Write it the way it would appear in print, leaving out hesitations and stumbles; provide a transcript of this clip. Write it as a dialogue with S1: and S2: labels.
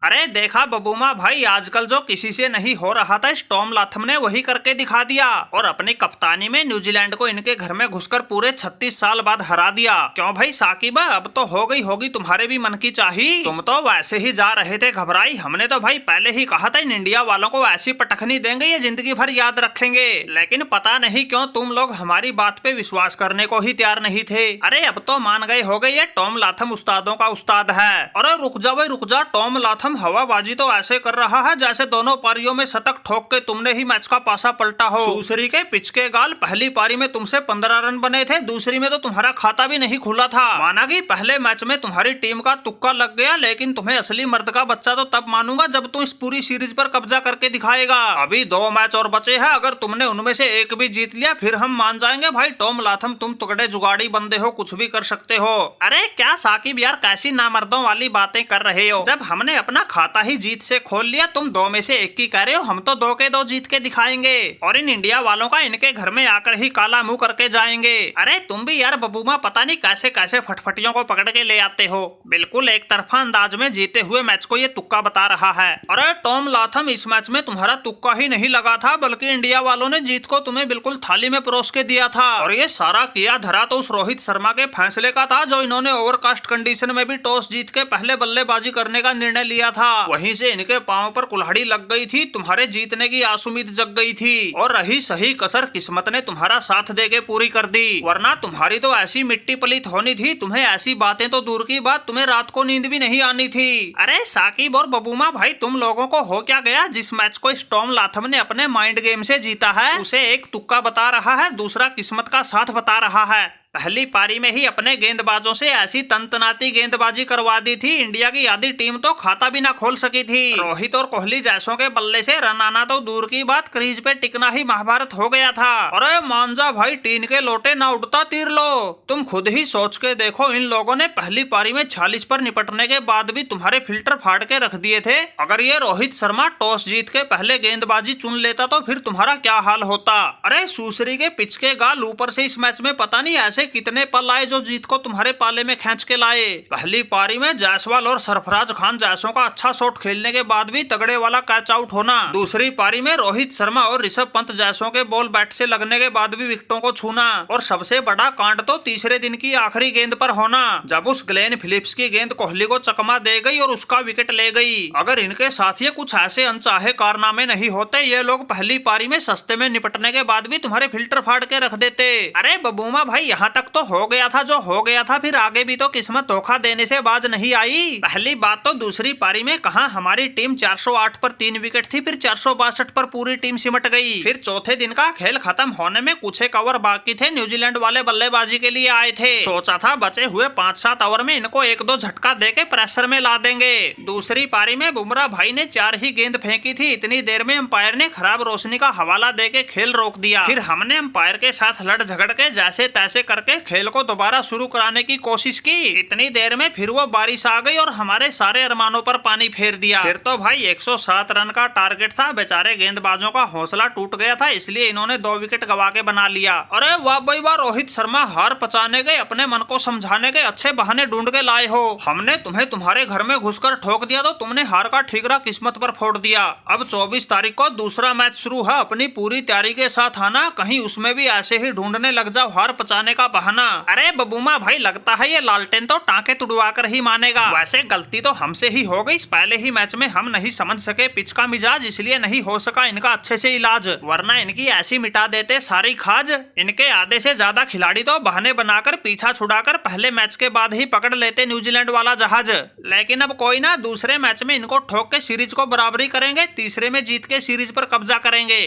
S1: अरे देखा बबूमा भाई, आजकल जो किसी से नहीं हो रहा था टॉम लाथम ने वही करके दिखा दिया और अपनी कप्तानी में न्यूजीलैंड को इनके घर में घुसकर पूरे 36 साल बाद हरा दिया। क्यों भाई साकिबा, अब तो हो गई होगी तुम्हारे भी मन की चाही। तुम तो वैसे ही जा रहे थे घबराई, हमने तो भाई पहले ही कहा था इन इंडिया वालों को ऐसी पटखनी देंगे ये जिंदगी भर याद रखेंगे, लेकिन पता नहीं क्यों तुम लोग हमारी बात पे विश्वास करने को ही तैयार नहीं थे। अरे अब तो मान गए हो गए, ये टॉम लाथम उस्तादों का उस्ताद है। अरे रुक जा भाई रुक जा, टॉम लाथम हवाबाजी तो ऐसे कर रहा है जैसे दोनों पारियों में शतक ठोक के तुमने ही मैच का पासा पलटा हो। दूसरी के पिच के गाल, पहली पारी में तुमसे 15 रन बने थे, दूसरी में तो तुम्हारा खाता भी नहीं खुला था। माना कि पहले मैच में तुम्हारी टीम का तुक्का लग गया, लेकिन तुम्हें असली मर्द का बच्चा तो तब मानूंगा जब तू इस पूरी सीरीज पर कब्जा करके दिखाएगा। अभी 2 मैच और बचे हैं, अगर तुमने उनमें से एक भी जीत लिया फिर हम मान जाएंगे भाई टॉम लाथम तुम तुगड़े जुगाड़ी बंदे हो, कुछ भी कर सकते हो। अरे क्या साकिब यार, कैसी नामर्दों वाली बातें कर रहे हो। जब हमने अपना खाता ही जीत से खोल लिया, तुम 2 में से 1 की कह रहे हो, हम तो 2 के 2 जीत के दिखाएंगे और इन इंडिया वालों का इनके घर में आकर ही काला मुंह करके जाएंगे। अरे तुम भी यार बबूमा पता नहीं कैसे कैसे फटफटियों को पकड़ के ले आते हो। बिल्कुल एक तरफा अंदाज में जीते हुए मैच को ये तुक्का बता रहा है। अरे टॉम लाथम, इस मैच में तुम्हारा तुक्का ही नहीं लगा था, बल्कि इंडिया वालों ने जीत को तुम्हें बिल्कुल थाली में परोस के दिया था। और ये सारा किया धरा तो उस रोहित शर्मा के फैसले का था, जो इन्होंने ओवरकास्ट कंडीशन में भी टॉस जीत के पहले बल्लेबाजी करने का निर्णय लिया था। वहीं से इनके पांव पर कुल्हाड़ी लग गई थी, तुम्हारे जीतने की आसुमीद जग गई थी और रही सही कसर किस्मत ने तुम्हारा साथ देके पूरी कर दी। वरना तुम्हारी तो ऐसी मिट्टी पलीत होनी थी, तुम्हें ऐसी बातें तो दूर की बात, तुम्हें रात को नींद भी नहीं आनी थी। अरे साकिब और बबूमा भाई, तुम लोगों को हो क्या गया, जिस मैच को इस टॉम लाथम ने अपने माइंड गेम से जीता है उसे एक तुक्का बता रहा है, दूसरा किस्मत का साथ बता रहा है। पहली पारी में ही अपने गेंदबाजों से ऐसी तनतनाती गेंदबाजी करवा दी थी, इंडिया की आधी टीम तो खाता भी ना खोल सकी थी। रोहित और कोहली जैसों के बल्ले से रन आना तो दूर की बात, क्रीज पे टिकना ही महाभारत हो गया था। अरे मांजा भाई, टीन के लोटे ना उड़ता तीर लो। तुम खुद ही सोच के देखो, इन लोगों ने पहली पारी में 46 पर निपटने के बाद भी तुम्हारे फिल्टर फाड़ के रख दिए थे। अगर ये रोहित शर्मा टॉस जीत के पहले गेंदबाजी चुन लेता तो फिर तुम्हारा क्या हाल होता। अरे सूसरी के पिच के गाल, ऊपर से इस मैच में पता नहीं ऐसे कितने पल आए जो जीत को तुम्हारे पाले में खींच के लाए। पहली पारी में जायसवाल और सरफराज खान जैसों का अच्छा शॉट खेलने के बाद भी तगड़े वाला कैच आउट होना। दूसरी पारी में रोहित शर्मा और ऋषभ पंत जैसों के बॉल बैट से लगने के बाद भी विकेटों को छूना। और सबसे बड़ा कांड तो तीसरे दिन की आखिरी गेंद पर होना, जब उस ग्लेन फिलिप्स की गेंद कोहली को चकमा दे गई और उसका विकेट ले गई। अगर इनके साथ ये कुछ ऐसे अनचाहे कारनामे नहीं होते, ये लोग पहली पारी में सस्ते में निपटने के बाद भी तुम्हारे फिल्टर फाड़ के रख देते। अरे बबूमा भाई, यहाँ तक तो हो गया था जो हो गया था, फिर आगे भी तो किस्मत धोखा देने से बाज नहीं आई। पहली बात तो दूसरी पारी में कहां हमारी टीम 408 पर 3 विकेट थी, फिर 462 पर पूरी टीम सिमट गई। फिर चौथे दिन का खेल खत्म होने में कुछ एक ओवर बाकी थे, न्यूजीलैंड वाले बल्लेबाजी के लिए आए थे। सोचा था बचे हुए 5-7 ओवर में इनको 1-2 झटका देके प्रेशर में ला देंगे। दूसरी पारी में बुमराह भाई ने 4 ही गेंद फेंकी थी, इतनी देर में अंपायर ने खराब रोशनी का हवाला देके खेल रोक दिया। फिर हमने अंपायर के साथ लड़ झगड़ के जैसे तैसे करके खेल को दोबारा शुरू कराने की कोशिश की। इतनी देर में फिर वो बारिश आ गई और हमारे सारे अरमानों पर पानी फेर दिया। फिर तो भाई 107 रन का टारगेट था, बेचारे गेंदबाजों का हौसला टूट गया था, इसलिए इन्होंने 2 विकेट गवा के बना लिया। अरे वाह भाई वाह, रोहित शर्मा हार पचाने गए, अपने मन को समझाने के अच्छे बहाने ढूंढ के लाए हो। हमने तुम्हें तुम्हारे घर में घुसकर ठोक दिया तो तुमने हार का ठीकरा किस्मत पर फोड़ दिया। अब 24 तारीख को दूसरा मैच शुरू है, अपनी पूरी तैयारी के साथ आना, कहीं उसमें भी ऐसे ही ढूंढने लग जाओ हार पचाने का बहाना। अरे बबूमा भाई, लगता है ये लालटेन तो टांके तुड़वा कर ही मानेगा। वैसे गलती तो हमसे ही हो गई, पहले ही मैच में हम नहीं समझ सके पिच का मिजाज, इसलिए नहीं हो सका इनका अच्छे से इलाज, वरना इनकी ऐसी मिटा देते सारी खाज। इनके आधे से ज्यादा खिलाड़ी तो बहाने बनाकर पीछा छुड़ाकर पहले मैच के बाद ही पकड़ लेते न्यूजीलैंड वाला जहाज। लेकिन अब कोई ना, दूसरे मैच में इनको ठोक के सीरीज को बराबरी करेंगे, तीसरे में जीत के सीरीज पर कब्जा करेंगे।